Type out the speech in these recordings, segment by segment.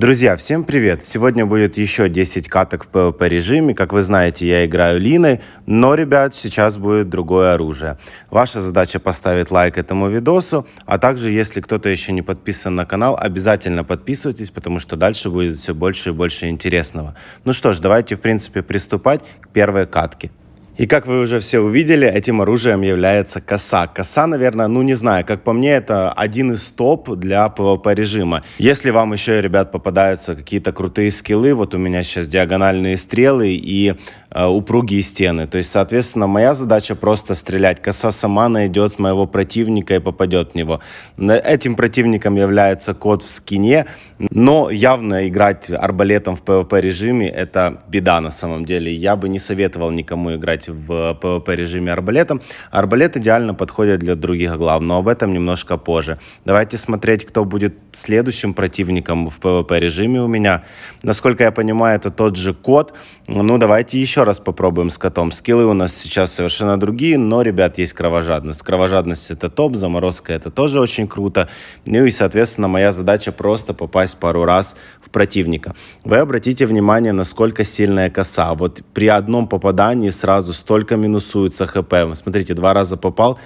Друзья, всем привет! Сегодня будет еще 10 каток в PvP режиме. Как вы знаете, я играю Линой, но, ребят, сейчас будет другое оружие. Ваша задача поставить лайк этому видосу, а также, если кто-то еще не подписан на канал, обязательно подписывайтесь, потому что дальше будет все больше и больше интересного. Ну что ж, давайте, в принципе, приступать к первой катке. И как вы уже все увидели, этим оружием является коса. Коса, наверное, не знаю, как по мне, это один из топ для PvP режима. Если вам еще, ребят, попадаются какие-то крутые скиллы, вот у меня сейчас диагональные стрелы и упругие стены. То есть, соответственно, моя задача просто стрелять. Коса сама найдет моего противника и попадет в него. Этим противником является кот в скине, но явно играть арбалетом в PvP режиме это беда на самом деле. Я бы не советовал никому играть в PvP режиме арбалетом. Арбалет идеально подходит для других глав, но об этом немножко позже. Давайте смотреть, кто будет следующим противником в PvP режиме у меня. Насколько я понимаю, это тот же кот. Ну, давайте еще раз попробуем с котом. Скиллы у нас сейчас совершенно другие, но, ребят, есть кровожадность. Кровожадность — это топ, заморозка — это тоже очень круто. Ну и, соответственно, моя задача просто попасть пару раз в противника. Вы обратите внимание, насколько сильная коса. Вот при одном попадании сразу столько минусуется хп. Смотрите, 2 раза попал,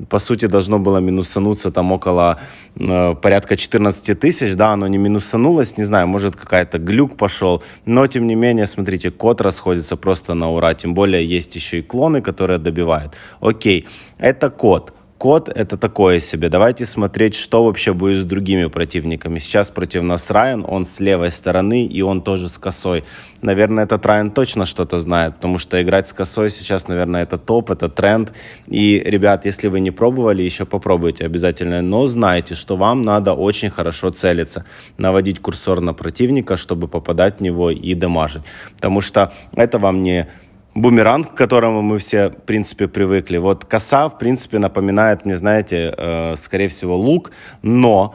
по сути, должно было минусануться там около порядка 14 тысяч, да, оно не минусанулось, не знаю, может какая-то глюк пошел, но тем не менее, смотрите, код расходится просто на ура, тем более есть еще и клоны, которые добивают. Окей, это код. Код — это такое себе. Давайте смотреть, что вообще будет с другими противниками. Сейчас против нас Райан, он с левой стороны, и он тоже с косой. Наверное, этот Райан точно что-то знает, потому что играть с косой сейчас, наверное, это топ, это тренд. И, ребят, если вы не пробовали, еще попробуйте обязательно. Но знайте, что вам надо очень хорошо целиться, наводить курсор на противника, чтобы попадать в него и дамажить. Потому что это вам не бумеранг, к которому мы все, в принципе, привыкли. Вот коса, в принципе, напоминает мне, знаете, скорее всего, лук, но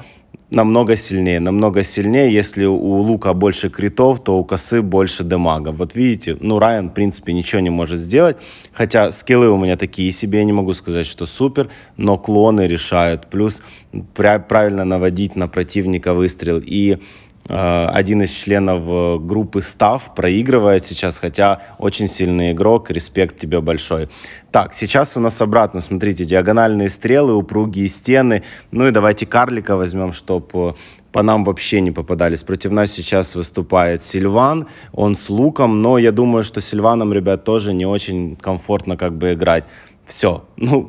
намного сильнее. Намного сильнее. Если у лука больше критов, то у косы больше демага. Вот видите, Райан, в принципе, ничего не может сделать. Хотя скиллы у меня такие себе, я не могу сказать, что супер, но клоны решают. Плюс правильно наводить на противника выстрел. И один из членов группы Став проигрывает сейчас, хотя очень сильный игрок, респект тебе большой. Так, сейчас у нас обратно, смотрите, диагональные стрелы, упругие стены. Ну и давайте карлика возьмем, чтобы по нам вообще не попадались. Против нас сейчас выступает Сильван, он с луком, но я думаю, что Сильваном, ребят, тоже не очень комфортно как бы играть. Все,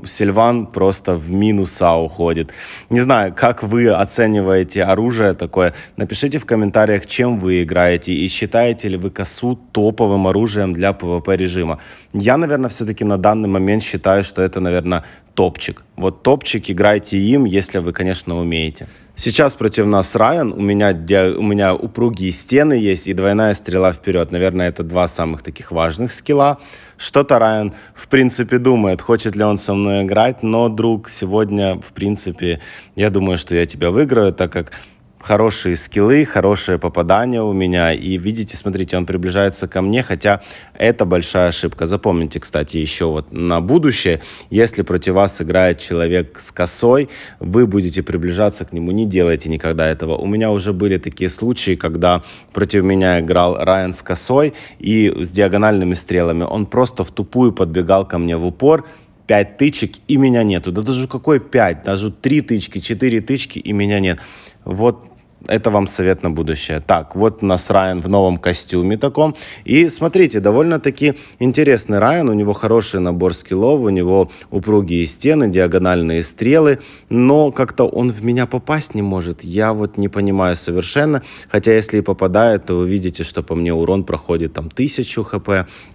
Сильван просто в минуса уходит. Не знаю, как вы оцениваете оружие такое. Напишите в комментариях, чем вы играете и считаете ли вы косу топовым оружием для PvP режима. Я, наверное, все-таки на данный момент считаю, что это, наверное, топчик. Вот топчик, играйте им, если вы, конечно, умеете. Сейчас против нас Райан, у меня упругие стены есть и двойная стрела вперед. Наверное, это 2 самых таких важных скилла. Что-то Райан, в принципе, думает, хочет ли он со мной играть, но, друг, сегодня, в принципе, я думаю, что я тебя выиграю, так как хорошие скиллы, хорошее попадание у меня. И видите, смотрите, он приближается ко мне, хотя это большая ошибка. Запомните, кстати, еще вот на будущее, если против вас играет человек с косой, вы будете приближаться к нему, не делайте никогда этого. У меня уже были такие случаи, когда против меня играл Райан с косой и с диагональными стрелами. Он просто в тупую подбегал ко мне в упор, 5 тычек, и меня нету. Да даже какой 5? Даже 3 тычки, 4 тычки, и меня нет. Вот это вам совет на будущее. Так, вот у нас Райан в новом костюме таком. И смотрите, довольно-таки интересный Райан. У него хороший набор скиллов, у него упругие стены, диагональные стрелы. Но как-то он в меня попасть не может. Я вот не понимаю совершенно. Хотя если и попадает, то вы видите, что по мне урон проходит там 1000 хп,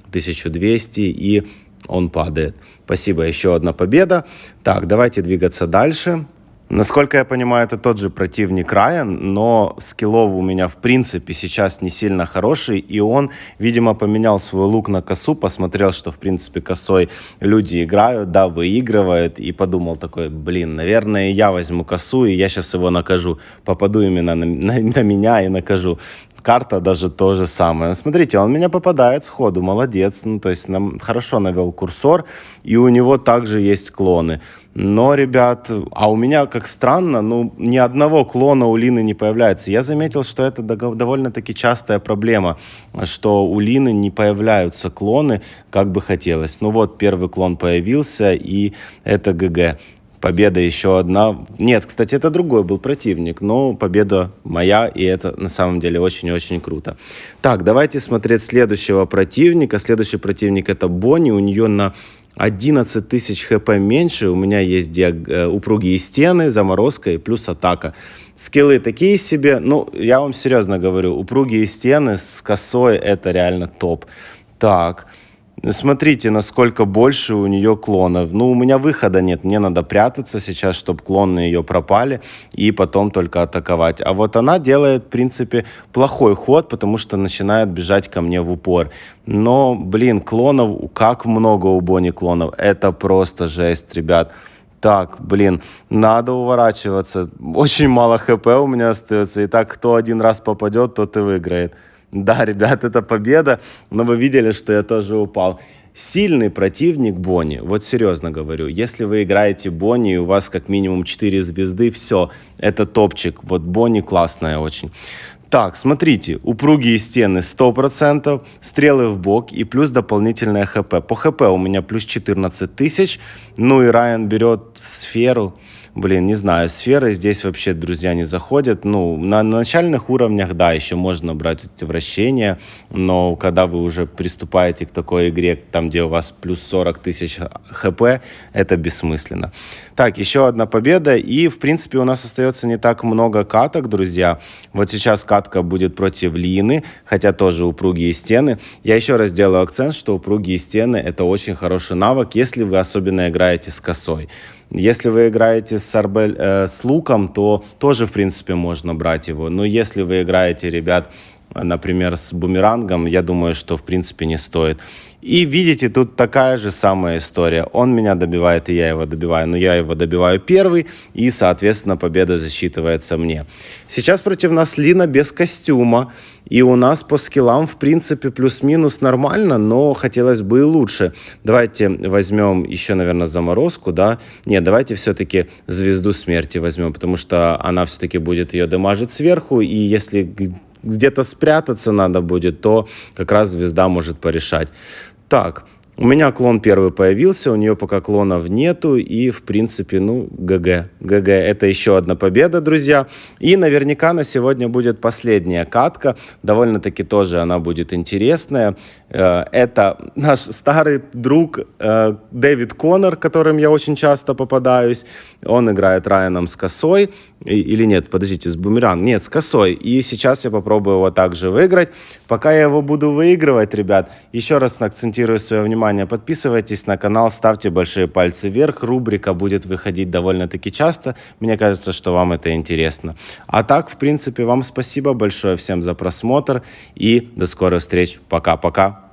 1200 и он падает. Спасибо, еще одна победа. Так, давайте двигаться дальше. Насколько я понимаю, это тот же противник Райан, но скиллов у меня в принципе сейчас не сильно хороший, и он, видимо, поменял свой лук на косу, посмотрел, что в принципе косой люди играют, да, выигрывают, и подумал такой, наверное, я возьму косу, и я сейчас его накажу, попаду именно на меня и накажу. Карта даже то же самое. Смотрите, он меня попадает сходу, молодец. То есть хорошо навел курсор, и у него также есть клоны. Но, ребят, а у меня, как странно, ну, ни одного клона у Лины не появляется. Я заметил, что это довольно-таки частая проблема, что у Лины не появляются клоны, как бы хотелось. Ну вот, первый клон появился, и это ГГ. Победа еще одна. Нет, кстати, это другой был противник, но победа моя, и это на самом деле очень-очень круто. Так, давайте смотреть следующего противника. Следующий противник это Бонни. У нее на 11 тысяч хп меньше. У меня есть упругие стены, заморозка и плюс атака. Скиллы такие себе. Ну, я вам серьезно говорю, упругие стены с косой это реально топ. Так, смотрите, насколько больше у нее клонов. Ну, у меня выхода нет. Мне надо прятаться сейчас, чтобы клоны ее пропали, и потом только атаковать. А вот она делает, в принципе, плохой ход, потому что начинает бежать ко мне в упор. Но, блин, клонов, как много у Бонни клонов. Это просто жесть, ребят. Так, блин, надо уворачиваться. Очень мало хп у меня остается. И так, кто один раз попадет, тот и выиграет. Да, ребят, это победа, но вы видели, что я тоже упал. Сильный противник Бонни, вот серьезно говорю, если вы играете Бонни, и у вас как минимум 4 звезды, все, это топчик. Вот Бонни классная очень. Так, смотрите, упругие стены 100%, стрелы в бок и плюс дополнительное хп. По хп у меня плюс 14 тысяч, ну и Райан берет сферу. Блин, не знаю, сферы здесь вообще, друзья, не заходят. Ну, на начальных уровнях, да, еще можно брать эти вращения, но когда вы уже приступаете к такой игре, там, где у вас плюс 40 тысяч хп, это бессмысленно. Так, еще одна победа, и, в принципе, у нас остается не так много каток, друзья. Вот сейчас катка будет против Лины, хотя тоже упругие стены. Я еще раз делаю акцент, что упругие стены — это очень хороший навык, если вы особенно играете с косой. Если вы играете с луком, то тоже, в принципе, можно брать его. Но если вы играете, ребят, например, с бумерангом, я думаю, что, в принципе, не стоит. И видите, тут такая же самая история. Он меня добивает, и я его добиваю. Но я его добиваю первый, и, соответственно, победа засчитывается мне. Сейчас против нас Лина без костюма. И у нас по скиллам, в принципе, плюс-минус нормально, но хотелось бы и лучше. Давайте возьмем еще, наверное, заморозку, да? Нет, давайте все-таки звезду смерти возьмем, потому что она все-таки будет ее дамажить сверху, и если где-то спрятаться надо будет, то как раз звезда может порешать. Так, у меня клон первый появился, у нее пока клонов нету, и, в принципе, ну, ГГ. ГГ, это еще одна победа, друзья. И наверняка на сегодня будет последняя катка, довольно-таки тоже она будет интересная. Это наш старый друг Дэвид Коннор, которым я очень часто попадаюсь. Он играет Райаном с косой. Или нет, подождите, с бумеранг. Нет, с косой. И сейчас я попробую его также выиграть. Пока я его буду выигрывать, ребят, еще раз акцентирую свое внимание. Подписывайтесь на канал, ставьте большие пальцы вверх. Рубрика будет выходить довольно-таки часто. Мне кажется, что вам это интересно. А так, в принципе, вам спасибо большое всем за просмотр. И до скорых встреч. Пока-пока.